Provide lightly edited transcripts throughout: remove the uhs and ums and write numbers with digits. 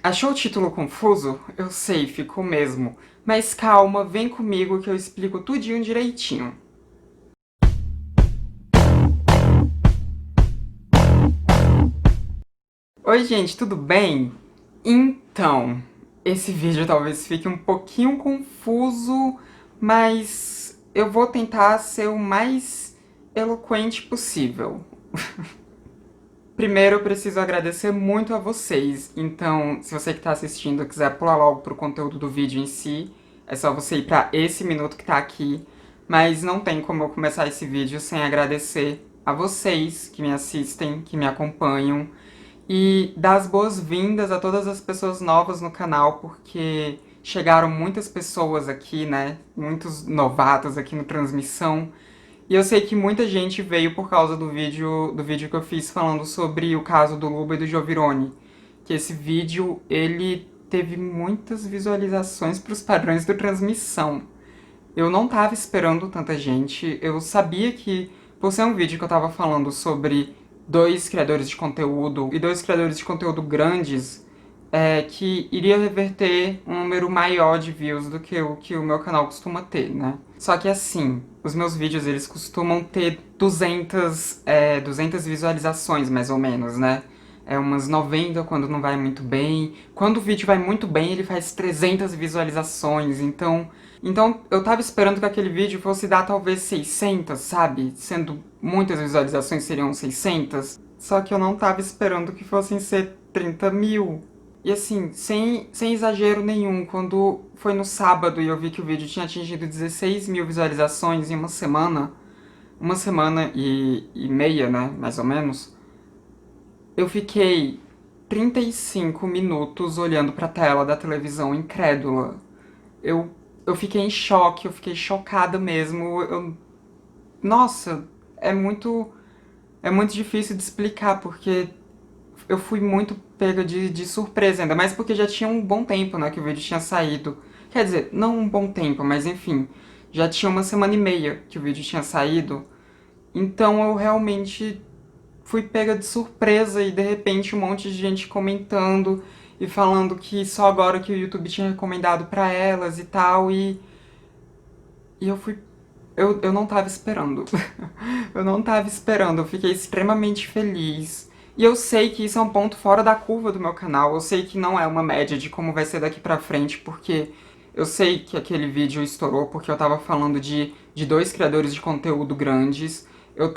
Achou o título confuso? Eu sei, ficou mesmo. Mas calma, vem comigo que eu explico tudinho direitinho. Oi, gente, tudo bem? Então, esse vídeo talvez fique um pouquinho confuso, mas eu vou tentar ser o mais eloquente possível. Primeiro, eu preciso agradecer muito a vocês. Então, se você que está assistindo quiser pular logo pro conteúdo do vídeo em si, é só você ir para esse minuto que tá aqui. Mas não tem como eu começar esse vídeo sem agradecer a vocês que me assistem, que me acompanham, e dar as boas-vindas a todas as pessoas novas no canal, porque chegaram muitas pessoas aqui, né? Muitos novatos aqui no Transmissão. E eu sei que muita gente veio por causa do vídeo que eu fiz falando sobre o caso do Luba e do Giovirone. Que esse vídeo, ele teve muitas visualizações para os padrões do Transmissão. Eu não tava esperando tanta gente. Eu sabia que, por ser um vídeo que eu tava falando sobre dois criadores de conteúdo, e dois criadores de conteúdo grandes, que iria reverter um número maior de views do que o meu canal costuma ter, né? Só que assim, os meus vídeos, eles costumam ter 200 visualizações, mais ou menos, né? É umas 90 quando não vai muito bem. Quando o vídeo vai muito bem, ele faz 300 visualizações, então eu tava esperando que aquele vídeo fosse dar talvez 600, sabe? Sendo muitas visualizações seriam 600. Só que eu não tava esperando que fossem ser 30 mil. E assim, sem exagero nenhum, quando foi no sábado e eu vi que o vídeo tinha atingido 16 mil visualizações em uma semana e meia, né, mais ou menos, eu fiquei 35 minutos olhando pra tela da televisão incrédula. Eu, eu fiquei em choque, eu fiquei chocada mesmo. Nossa, é muito, é muito difícil de explicar, porque eu fui muito pega de surpresa, ainda mais porque já tinha um bom tempo, né, que o vídeo tinha saído. Quer dizer, não um bom tempo, mas enfim, já tinha uma semana e meia que o vídeo tinha saído. Então eu realmente fui pega de surpresa e de repente um monte de gente comentando e falando que só agora que o YouTube tinha recomendado pra elas e tal, e eu fui. Eu não tava esperando. Eu não tava esperando, eu fiquei extremamente feliz. E eu sei que isso é um ponto fora da curva do meu canal, eu sei que não é uma média de como vai ser daqui pra frente, porque eu sei que aquele vídeo estourou porque eu tava falando de dois criadores de conteúdo grandes, eu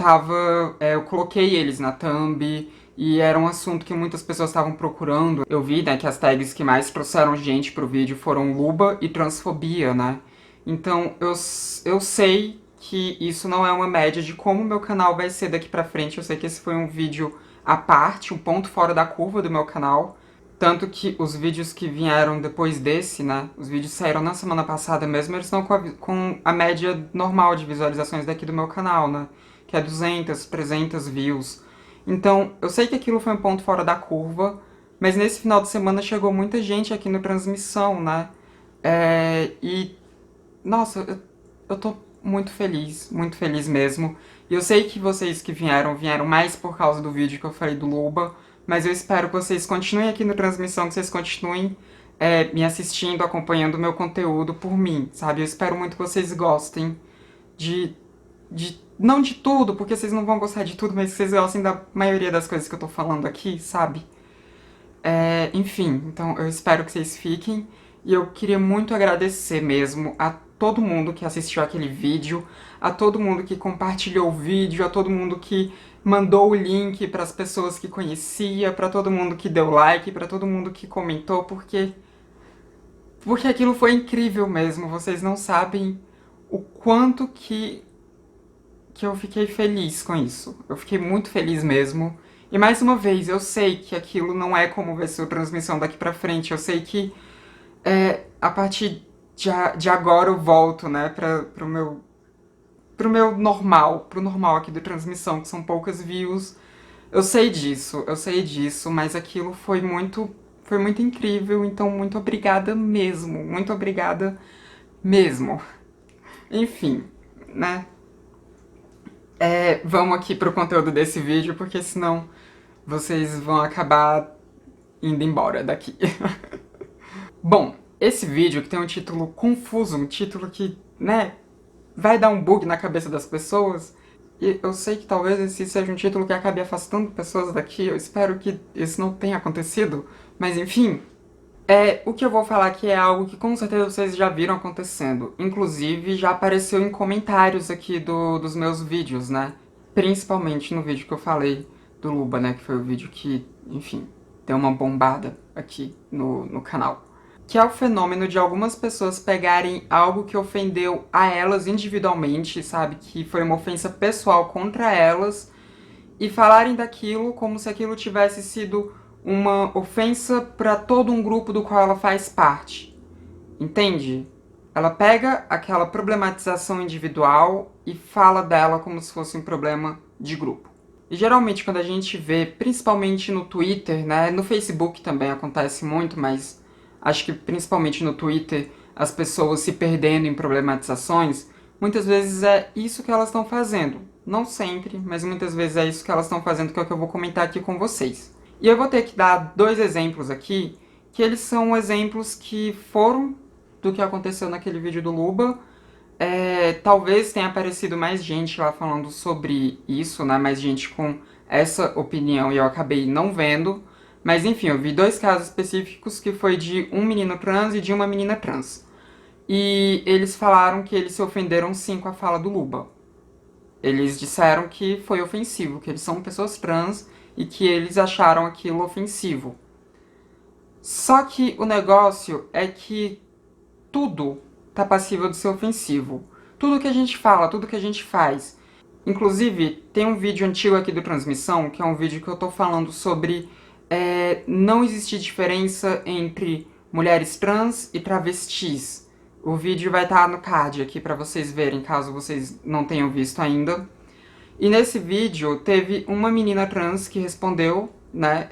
coloquei eles na thumb, e era um assunto que muitas pessoas estavam procurando. Eu vi, né, que as tags que mais trouxeram gente pro vídeo foram Luba e transfobia, né? Então eu sei que isso não é uma média de como o meu canal vai ser daqui pra frente. Eu sei que esse foi um vídeo à parte, um ponto fora da curva do meu canal. Tanto que os vídeos que vieram depois desse, né, os vídeos saíram na semana passada mesmo, eles estão com a média normal de visualizações daqui do meu canal, né, que é 200, 300 views. Então, eu sei que aquilo foi um ponto fora da curva, mas nesse final de semana chegou muita gente aqui no Transmissão, né, e nossa, eu tô muito feliz mesmo. E eu sei que vocês que vieram mais por causa do vídeo que eu falei do Luba, mas eu espero que vocês continuem aqui na transmissão, que vocês continuem me assistindo, acompanhando o meu conteúdo por mim, sabe? Eu espero muito que vocês gostem de, não de tudo, porque vocês não vão gostar de tudo, mas que vocês gostem da maioria das coisas que eu tô falando aqui, sabe? Enfim, então eu espero que vocês fiquem. E eu queria muito agradecer mesmo a todo mundo que assistiu aquele vídeo, a todo mundo que compartilhou o vídeo, a todo mundo que mandou o link para as pessoas que conhecia, para todo mundo que deu like, para todo mundo que comentou, porque aquilo foi incrível mesmo. Vocês não sabem o quanto que eu fiquei feliz com isso. Eu fiquei muito feliz mesmo. E mais uma vez, eu sei que aquilo não é como vai ser a transmissão daqui pra frente. Eu sei que a partir de agora eu volto, né, pro meu normal, pro normal aqui da transmissão, que são poucas views. Eu sei disso, mas aquilo foi muito incrível, então muito obrigada mesmo, muito obrigada mesmo. Enfim, né, vamos aqui pro conteúdo desse vídeo, porque senão vocês vão acabar indo embora daqui. Bom, esse vídeo que tem um título confuso, um título que, né, vai dar um bug na cabeça das pessoas. E eu sei que talvez esse seja um título que acabe afastando pessoas daqui. Eu espero que isso não tenha acontecido. Mas enfim, o que eu vou falar aqui é algo que com certeza vocês já viram acontecendo. Inclusive, já apareceu em comentários aqui dos meus vídeos, né? Principalmente no vídeo que eu falei do Luba, né? Que foi o vídeo que, enfim, deu uma bombada aqui no canal. Que é o fenômeno de algumas pessoas pegarem algo que ofendeu a elas individualmente, sabe? Que foi uma ofensa pessoal contra elas, e falarem daquilo como se aquilo tivesse sido uma ofensa para todo um grupo do qual ela faz parte. Entende? Ela pega aquela problematização individual e fala dela como se fosse um problema de grupo. E geralmente quando a gente vê, principalmente no Twitter, né, no Facebook também acontece muito, mas acho que principalmente no Twitter, as pessoas se perdendo em problematizações, muitas vezes é isso que elas estão fazendo. Não sempre, mas muitas vezes é isso que elas estão fazendo, que é o que eu vou comentar aqui com vocês. E eu vou ter que dar 2 exemplos aqui, que eles são exemplos que foram do que aconteceu naquele vídeo do Luba. Talvez tenha aparecido mais gente lá falando sobre isso, né? Mais gente com essa opinião e eu acabei não vendo. Mas enfim, eu vi 2 casos específicos que foi de um menino trans e de uma menina trans. E eles falaram que eles se ofenderam sim com a fala do Luba. Eles disseram que foi ofensivo, que eles são pessoas trans e que eles acharam aquilo ofensivo. Só que o negócio é que tudo tá passível de ser ofensivo. Tudo que a gente fala, tudo que a gente faz. Inclusive, tem um vídeo antigo aqui do Transmissão, que é um vídeo que eu tô falando sobre não existir diferença entre mulheres trans e travestis. O vídeo vai estar no card aqui pra vocês verem, caso vocês não tenham visto ainda. E nesse vídeo teve uma menina trans que respondeu, né,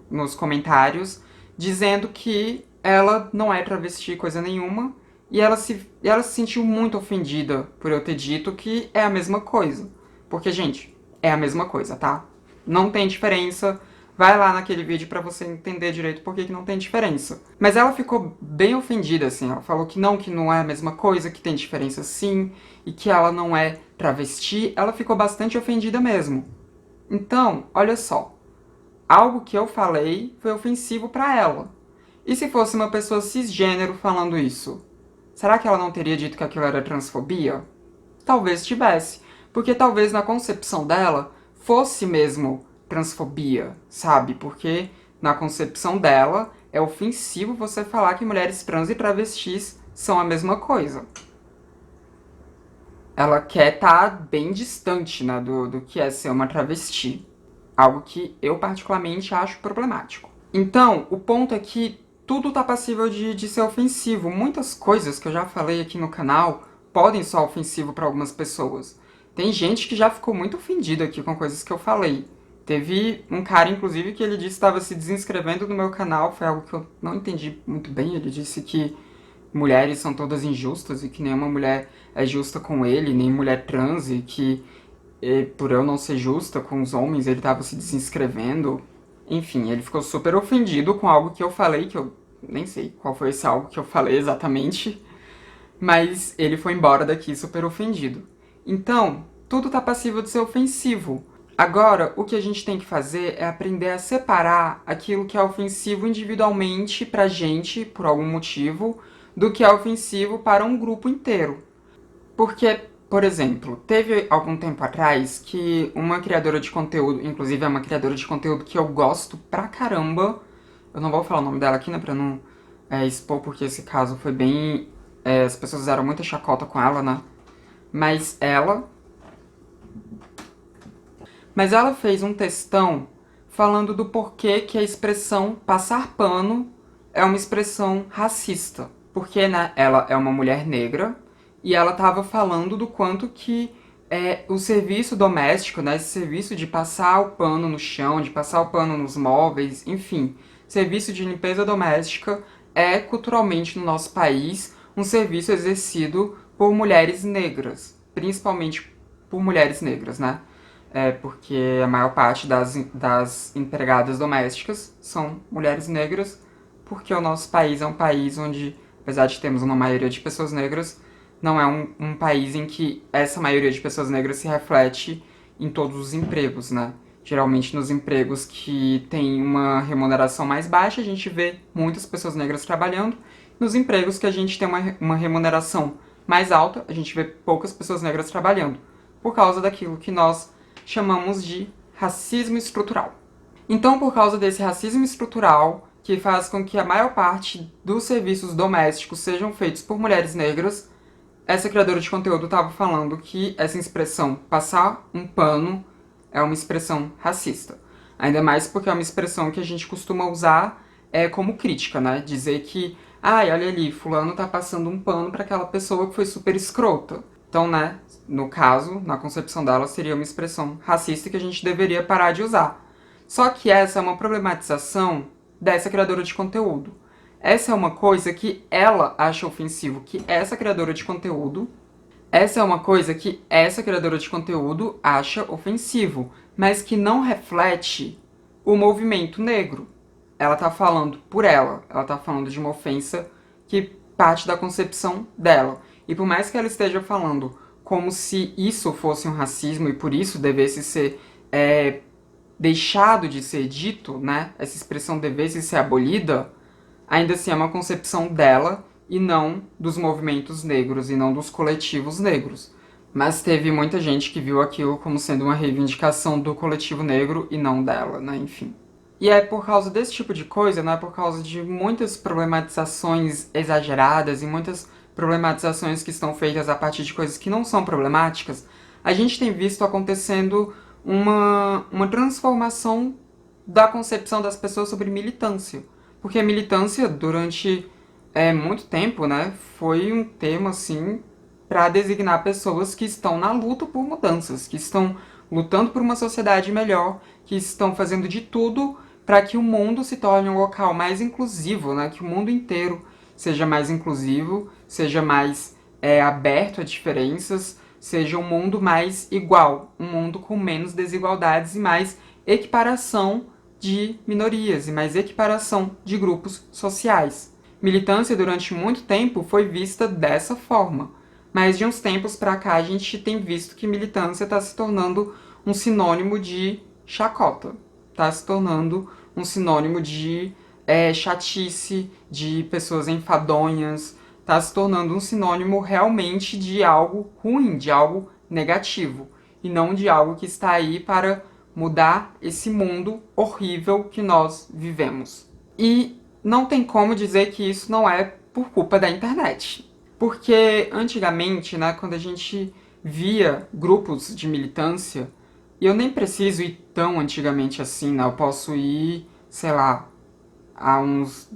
nos comentários, dizendo que ela não é travesti coisa nenhuma, e ela se sentiu muito ofendida por eu ter dito que é a mesma coisa. Porque, gente, é a mesma coisa, tá? Não tem diferença. Vai lá naquele vídeo pra você entender direito por que não tem diferença. Mas ela ficou bem ofendida, assim. Ela falou que não é a mesma coisa, que tem diferença sim, e que ela não é travesti. Ela ficou bastante ofendida mesmo. Então, olha só. Algo que eu falei foi ofensivo pra ela. E se fosse uma pessoa cisgênero falando isso? Será que ela não teria dito que aquilo era transfobia? Talvez tivesse. Porque talvez na concepção dela fosse mesmo transfobia, sabe? Porque na concepção dela é ofensivo você falar que mulheres trans e travestis são a mesma coisa. Ela quer estar bem distante, né, do que é ser uma travesti. Algo que eu particularmente acho problemático. Então, o ponto é que tudo tá passível de ser ofensivo. Muitas coisas que eu já falei aqui no canal podem ser ofensivo para algumas pessoas. Tem gente que já ficou muito ofendida aqui com coisas que eu falei. Teve um cara, inclusive, que ele disse que estava se desinscrevendo no meu canal. Foi algo que eu não entendi muito bem. Ele disse que mulheres são todas injustas e que nenhuma mulher é justa com ele, nem mulher trans, e que por eu não ser justa com os homens, ele estava se desinscrevendo. Enfim, ele ficou super ofendido com algo que eu falei, que eu nem sei qual foi esse algo que eu falei exatamente, mas ele foi embora daqui super ofendido. Então, tudo tá passível de ser ofensivo. Agora, o que a gente tem que fazer é aprender a separar aquilo que é ofensivo individualmente pra gente, por algum motivo, do que é ofensivo para um grupo inteiro. Porque, por exemplo, teve algum tempo atrás que uma criadora de conteúdo, inclusive é uma criadora de conteúdo que eu gosto pra caramba, eu não vou falar o nome dela aqui, né, pra não expor, porque esse caso foi bem... as pessoas fizeram muita chacota com ela, né, mas ela fez um textão falando do porquê que a expressão passar pano é uma expressão racista. Porque, né, ela é uma mulher negra e ela estava falando do quanto que o serviço doméstico, né, esse serviço de passar o pano no chão, de passar o pano nos móveis, enfim, serviço de limpeza doméstica é culturalmente no nosso país um serviço exercido por mulheres negras, principalmente por mulheres negras, né? porque a maior parte das empregadas domésticas são mulheres negras, porque o nosso país é um país onde, apesar de termos uma maioria de pessoas negras, não é um país em que essa maioria de pessoas negras se reflete em todos os empregos, né? Geralmente nos empregos que têm uma remuneração mais baixa, a gente vê muitas pessoas negras trabalhando. Nos empregos que a gente tem uma remuneração mais alta, a gente vê poucas pessoas negras trabalhando, por causa daquilo que nós chamamos de racismo estrutural. Então, por causa desse racismo estrutural, que faz com que a maior parte dos serviços domésticos sejam feitos por mulheres negras, essa criadora de conteúdo estava falando que essa expressão passar um pano é uma expressão racista. Ainda mais porque é uma expressão que a gente costuma usar como crítica, né? Dizer que, ai, olha ali, fulano tá passando um pano para aquela pessoa que foi super escrota. Então, né, no caso, na concepção dela, seria uma expressão racista que a gente deveria parar de usar. Só que essa é uma problematização dessa criadora de conteúdo. Essa é uma coisa que ela acha ofensivo, que essa criadora de conteúdo essa é uma coisa que essa criadora de conteúdo acha ofensivo, mas que não reflete o movimento negro. Ela tá falando por ela tá falando de uma ofensa que parte da concepção dela. E por mais que ela esteja falando como se isso fosse um racismo e por isso devesse ser deixado de ser dito, né? Essa expressão devesse ser abolida, ainda assim é uma concepção dela e não dos movimentos negros e não dos coletivos negros. Mas teve muita gente que viu aquilo como sendo uma reivindicação do coletivo negro e não dela, né? Enfim. E é por causa desse tipo de coisa, né? Por causa de muitas problematizações exageradas e muitas problematizações que estão feitas a partir de coisas que não são problemáticas, a gente tem visto acontecendo uma transformação da concepção das pessoas sobre militância. Porque a militância, durante muito tempo, né, foi um termo, assim, para designar pessoas que estão na luta por mudanças, que estão lutando por uma sociedade melhor, que estão fazendo de tudo para que o mundo se torne um local mais inclusivo, né, que o mundo inteiro seja mais inclusivo, seja mais aberto a diferenças, seja um mundo mais igual, um mundo com menos desigualdades e mais equiparação de minorias e mais equiparação de grupos sociais. Militância durante muito tempo foi vista dessa forma, mas de uns tempos pra cá a gente tem visto que militância está se tornando um sinônimo de chacota, está se tornando um sinônimo de chatice, de pessoas enfadonhas, está se tornando um sinônimo realmente de algo ruim, de algo negativo, e não de algo que está aí para mudar esse mundo horrível que nós vivemos. E não tem como dizer que isso não é por culpa da internet. Porque antigamente, né, quando a gente via grupos de militância, e eu nem preciso ir tão antigamente assim, né? Eu posso ir, sei lá, há uns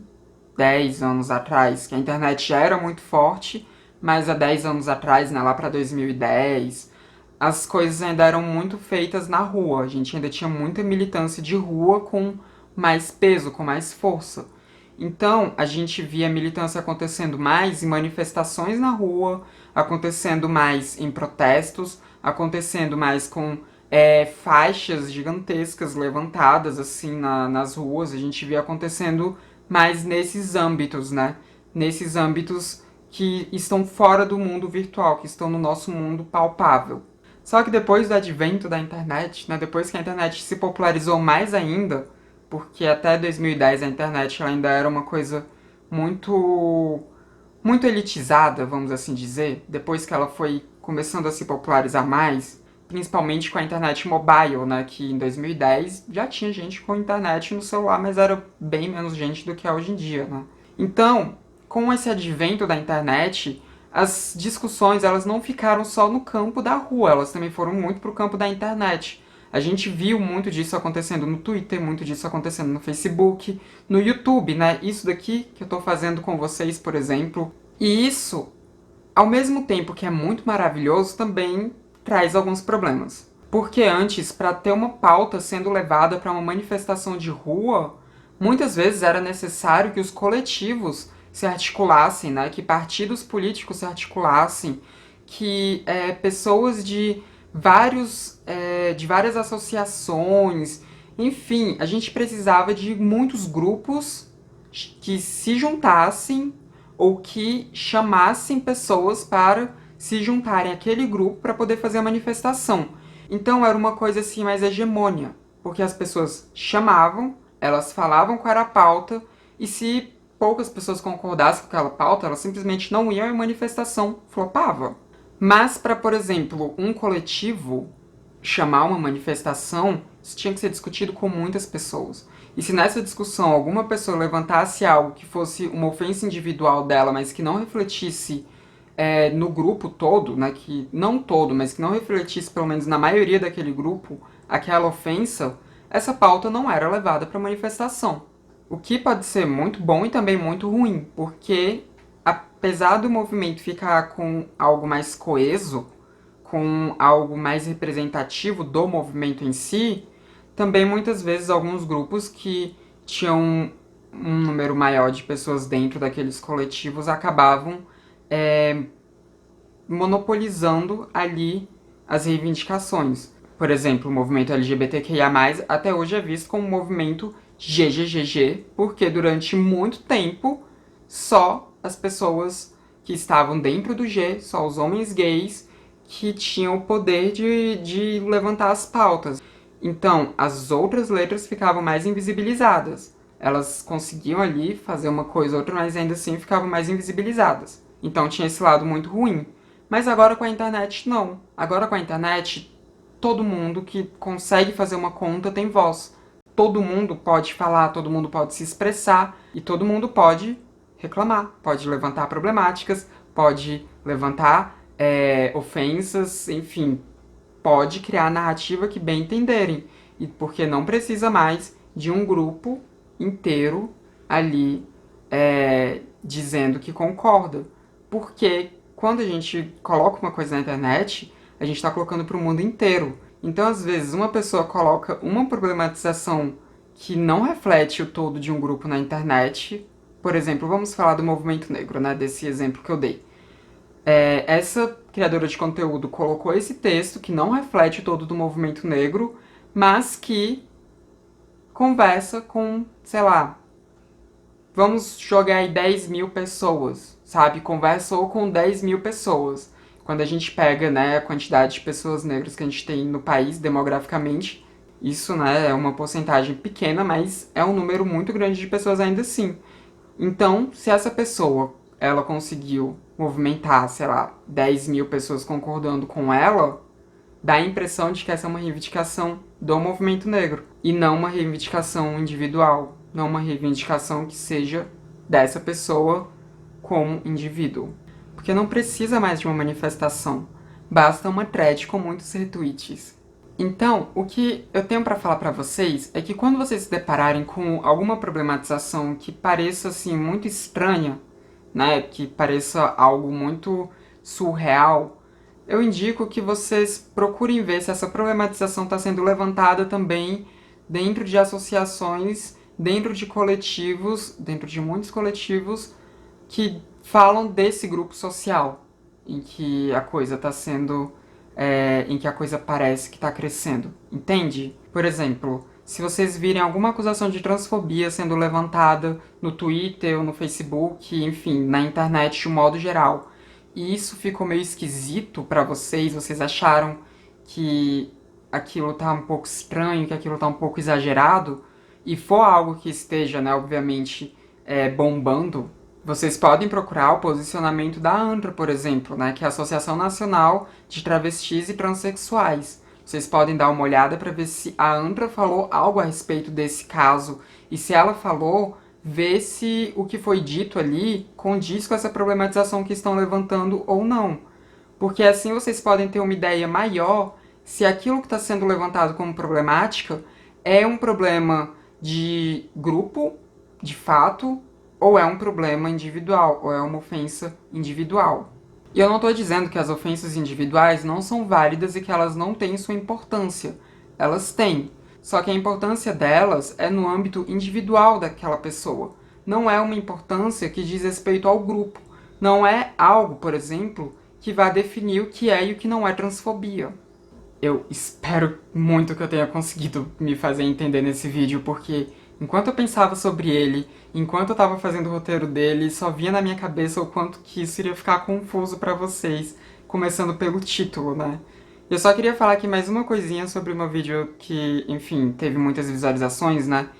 10 anos atrás, que a internet já era muito forte, mas há 10 anos atrás, né, lá para 2010, as coisas ainda eram muito feitas na rua. A gente ainda tinha muita militância de rua com mais peso, com mais força. Então, a gente via a militância acontecendo mais em manifestações na rua, acontecendo mais em protestos, acontecendo mais com faixas gigantescas levantadas assim nas ruas. A gente via acontecendo mais nesses âmbitos, né? Nesses âmbitos que estão fora do mundo virtual, que estão no nosso mundo palpável. Só que depois do advento da internet, né, depois que a internet se popularizou mais ainda, porque até 2010 a internet ela ainda era uma coisa muito elitizada, vamos assim dizer, depois que ela foi começando a se popularizar mais, principalmente com a internet mobile, né, que em 2010 já tinha gente com internet no celular, mas era bem menos gente do que é hoje em dia, né? Então, com esse advento da internet, as discussões elas não ficaram só no campo da rua, elas também foram muito pro campo da internet. A gente viu muito disso acontecendo no Twitter, muito disso acontecendo no Facebook, no YouTube, né? Isso daqui que eu tô fazendo com vocês, por exemplo. E isso, ao mesmo tempo que é muito maravilhoso, também traz alguns problemas. Porque antes, para ter uma pauta sendo levada para uma manifestação de rua, muitas vezes era necessário que os coletivos se articulassem, né? Que partidos políticos se articulassem, que pessoas de de várias associações, enfim, a gente precisava de muitos grupos que se juntassem ou que chamassem pessoas para se juntarem àquele grupo para poder fazer a manifestação. Então era uma coisa assim mais hegemônia, porque as pessoas chamavam, elas falavam qual era a pauta, e se poucas pessoas concordassem com aquela pauta, elas simplesmente não iam e a manifestação flopava. Mas para, por exemplo, um coletivo chamar uma manifestação, isso tinha que ser discutido com muitas pessoas. E se nessa discussão alguma pessoa levantasse algo que fosse uma ofensa individual dela, mas que não refletisse no grupo todo, né, que não todo, mas que não refletisse pelo menos na maioria daquele grupo aquela ofensa, essa pauta não era levada para manifestação. O que pode ser muito bom e também muito ruim, porque apesar do movimento ficar com algo mais coeso, com algo mais representativo do movimento em si, também muitas vezes alguns grupos que tinham um número maior de pessoas dentro daqueles coletivos acabavam monopolizando ali as reivindicações. Por exemplo, o movimento LGBTQIA+, até hoje é visto como um movimento GGGG, porque durante muito tempo só as pessoas que estavam dentro do G, só os homens gays, que tinham o poder de levantar as pautas. Então, as outras letras ficavam mais invisibilizadas. Elas conseguiam ali fazer uma coisa ou outra, mas ainda assim ficavam mais invisibilizadas. Então tinha esse lado muito ruim. Mas agora com a internet, não. Agora com a internet, todo mundo que consegue fazer uma conta tem voz. Todo mundo pode falar, todo mundo pode se expressar e todo mundo pode reclamar, pode levantar problemáticas, pode levantar ofensas, enfim, pode criar a narrativa que bem entenderem. E porque não precisa mais de um grupo inteiro ali dizendo que concorda. Porque quando a gente coloca uma coisa na internet, a gente está colocando para o mundo inteiro. Então, às vezes, uma pessoa coloca uma problematização que não reflete o todo de um grupo na internet. Por exemplo, vamos falar do movimento negro, né? Desse exemplo que eu dei. Essa criadora de conteúdo colocou esse texto que não reflete o todo do movimento negro, mas que conversa com, sei lá, vamos jogar aí 10 mil pessoas, sabe? Conversou com 10 mil pessoas. Quando a gente pega, né, a quantidade de pessoas negras que a gente tem no país, demograficamente, isso, né, é uma porcentagem pequena, mas é um número muito grande de pessoas ainda assim. Então, se essa pessoa, ela conseguiu movimentar, sei lá, 10 mil pessoas concordando com ela, dá a impressão de que essa é uma reivindicação do movimento negro, e não uma reivindicação individual, não uma reivindicação que seja dessa pessoa como indivíduo. Porque não precisa mais de uma manifestação, basta uma thread com muitos retweets. Então, o que eu tenho para falar para vocês é que quando vocês se depararem com alguma problematização que pareça assim muito estranha, né, que pareça algo muito surreal, eu indico que vocês procurem ver se essa problematização está sendo levantada também dentro de associações, dentro de coletivos, dentro de muitos coletivos que falam desse grupo social, em que a coisa está sendo em que a coisa parece que está crescendo, entende? Por exemplo, se vocês virem alguma acusação de transfobia sendo levantada no Twitter ou no Facebook, enfim, na internet de um modo geral, e isso ficou meio esquisito pra vocês, vocês acharam que aquilo tá um pouco estranho, que aquilo tá um pouco exagerado, e for algo que esteja, né, obviamente, bombando, vocês podem procurar o posicionamento da ANTRA, por exemplo, né, que é a Associação Nacional de Travestis e Transsexuais. Vocês podem dar uma olhada para ver se a ANTRA falou algo a respeito desse caso. E se ela falou, ver se o que foi dito ali condiz com essa problematização que estão levantando ou não. Porque assim vocês podem ter uma ideia maior se aquilo que está sendo levantado como problemática é um problema de grupo, de fato, ou é um problema individual, ou é uma ofensa individual. E eu não estou dizendo que as ofensas individuais não são válidas e que elas não têm sua importância. Elas têm. Só que a importância delas é no âmbito individual daquela pessoa. Não é uma importância que diz respeito ao grupo. Não é algo, por exemplo, que vai definir o que é e o que não é transfobia. Eu espero muito que eu tenha conseguido me fazer entender nesse vídeo, porque enquanto eu pensava sobre ele, enquanto eu tava fazendo o roteiro dele, só vinha na minha cabeça o quanto que isso iria ficar confuso pra vocês, começando pelo título, né? Eu só queria falar aqui mais uma coisinha sobre o meu vídeo que, enfim, teve muitas visualizações, né?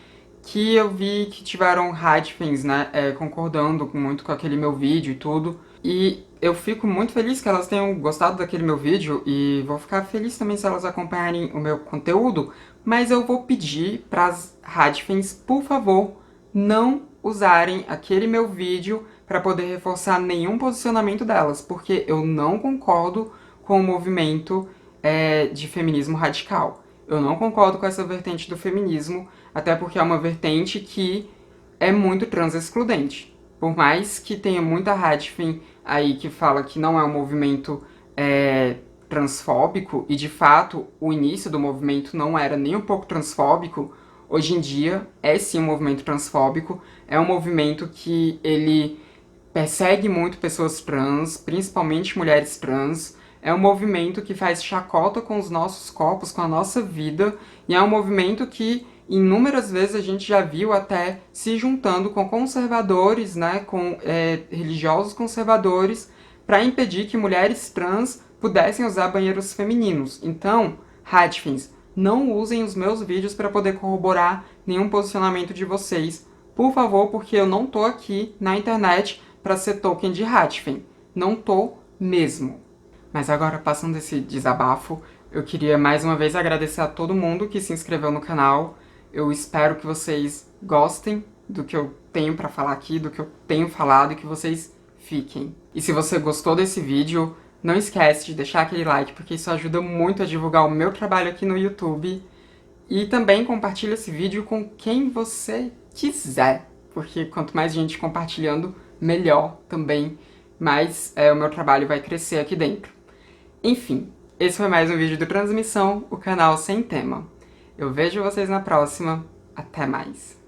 Que eu vi que tiveram Hatfins, né, concordando muito com aquele meu vídeo e tudo. E eu fico muito feliz que elas tenham gostado daquele meu vídeo e vou ficar feliz também se elas acompanharem o meu conteúdo, mas eu vou pedir para as Hatfins, por favor, não usarem aquele meu vídeo para poder reforçar nenhum posicionamento delas, porque eu não concordo com o movimento de feminismo radical. Eu não concordo com essa vertente do feminismo, até porque é uma vertente que é muito trans-excludente. Por mais que tenha muita Hatfem aí que fala que não é um movimento transfóbico, e de fato o início do movimento não era nem um pouco transfóbico, hoje em dia é sim um movimento transfóbico, é um movimento que ele persegue muito pessoas trans, principalmente mulheres trans. É um movimento que faz chacota com os nossos corpos, com a nossa vida, e é um movimento que inúmeras vezes a gente já viu até se juntando com conservadores, né, com religiosos conservadores, para impedir que mulheres trans pudessem usar banheiros femininos. Então, Hatfins, não usem os meus vídeos para poder corroborar nenhum posicionamento de vocês. Por favor, porque eu não tô aqui na internet para ser token de Hatfen. Não tô mesmo. Mas agora, passando esse desabafo, eu queria mais uma vez agradecer a todo mundo que se inscreveu no canal. Eu espero que vocês gostem do que eu tenho para falar aqui, do que eu tenho falado e que vocês fiquem. E se você gostou desse vídeo, não esquece de deixar aquele like, porque isso ajuda muito a divulgar o meu trabalho aqui no YouTube. E também compartilha esse vídeo com quem você quiser, porque quanto mais gente compartilhando, melhor também, mais o meu trabalho vai crescer aqui dentro. Enfim, esse foi mais um vídeo do Transmissão, o canal sem tema. Eu vejo vocês na próxima, até mais.